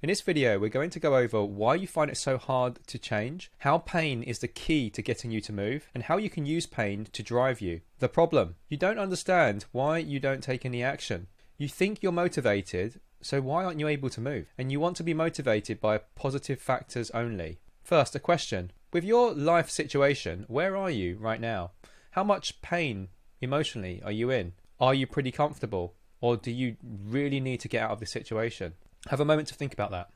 In this video, we're going to go over why you find it so hard to change, how pain is the key to getting you to move, and how you can use pain to drive you. The problem: you don't understand why you don't take any action. You think you're motivated, so why aren't you able to move? And you want to be motivated by positive factors only. First, a question. With your life situation, where are you right now? How much pain emotionally are you in? Are you pretty comfortable? Or do you really need to get out of this situation? Have a moment to think about that.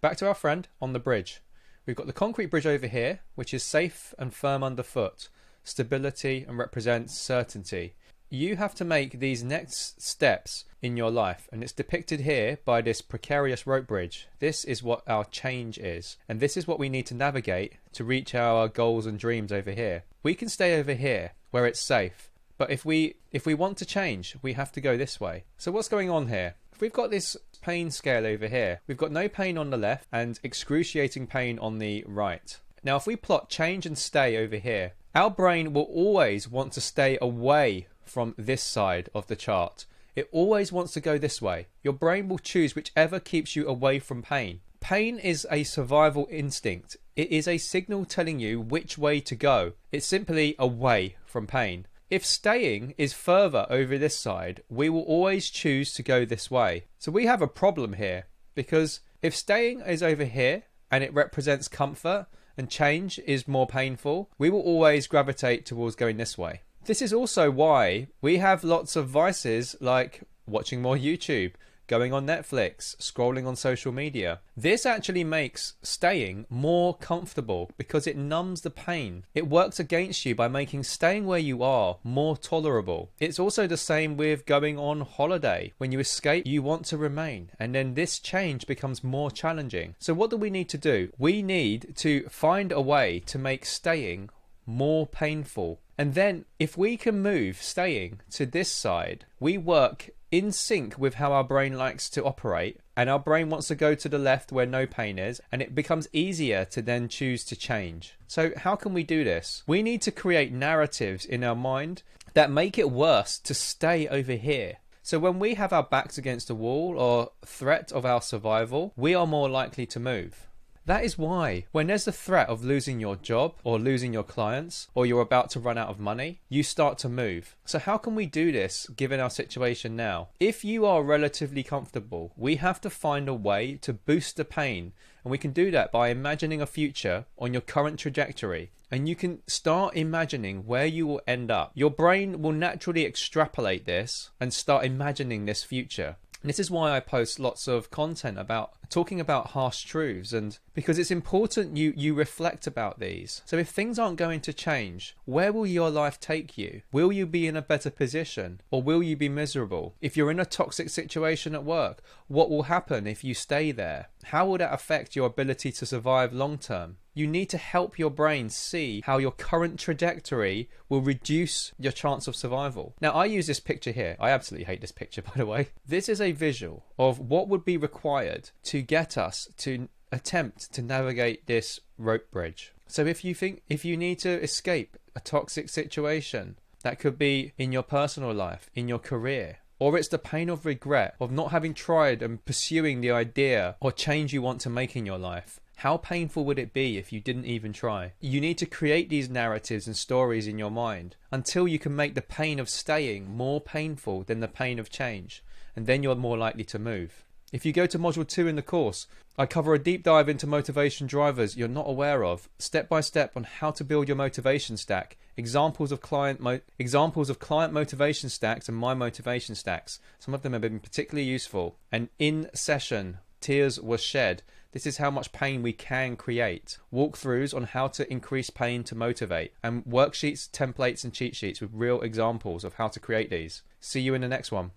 Back to our friend on the bridge. We've got the concrete bridge over here, which is safe and firm underfoot, stability, and represents certainty. You have to make these next steps in your life, and it's depicted here by this precarious rope bridge. This is what our change is, and this is what we need to navigate to reach our goals and dreams over here. We can stay over here where it's safe, but if we want to change, we have to go this way. So what's going on here? If we've got this pain scale over here, we've got no pain on the left and excruciating pain on the right. Now if we plot change and stay over here, our brain will always want to stay away from this side of the chart. It always wants to go this way. Your brain will choose whichever keeps you away from pain. Pain is a survival instinct. It is a signal telling you which way to go. It's simply away from pain. If staying is further over this side, we will always choose to go this way. So we have a problem here, because if staying is over here and it represents comfort and change is more painful, we will always gravitate towards going this way. This is also why we have lots of vices like watching more YouTube, going on Netflix, scrolling on social media. This actually makes staying more comfortable because it numbs the pain. It works against you by making staying where you are more tolerable. It's also the same with going on holiday. When you escape, you want to remain, and then this change becomes more challenging. So what do we need to do? We need to find a way to make staying more painful. And then if we can move staying to this side, we work in sync with how our brain likes to operate, and our brain wants to go to the left where no pain is, and it becomes easier to then choose to change. So how can we do this? We need to create narratives in our mind that make it worse to stay over here. So when we have our backs against a wall or threat of our survival, we are more likely to move. That is why when there's the threat of losing your job or losing your clients, or you're about to run out of money, you start to move. So how can we do this given our situation now? If you are relatively comfortable, we have to find a way to boost the pain. And we can do that by imagining a future on your current trajectory. And you can start imagining where you will end up. Your brain will naturally extrapolate this and start imagining this future. And this is why I post lots of content about talking about harsh truths, and because it's important you reflect about these. So if things aren't going to change, where will your life take you? Will you be in a better position, or will you be miserable? If you're in a toxic situation at work, what will happen if you stay there? How will that affect your ability to survive long term? You need to help your brain see how your current trajectory will reduce your chance of survival. Now, I use this picture here. I absolutely hate this picture, by the way. This is a visual of what would be required to get us to attempt to navigate this rope bridge. So if you need to escape a toxic situation, that could be in your personal life, in your career, or it's the pain of regret of not having tried and pursuing the idea or change you want to make in your life. How painful would it be if you didn't even try? You need to create these narratives and stories in your mind until you can make the pain of staying more painful than the pain of change, and then you're more likely to move. If you go to module 2 in the course, I cover a deep dive into motivation drivers you're not aware of, step by step on how to build your motivation stack, examples of client motivation stacks and my motivation stacks. Some of them have been particularly useful. And in session, tears were shed. This is how much pain we can create. Walkthroughs on how to increase pain to motivate, and worksheets, templates and cheat sheets with real examples of how to create these. See you in the next one.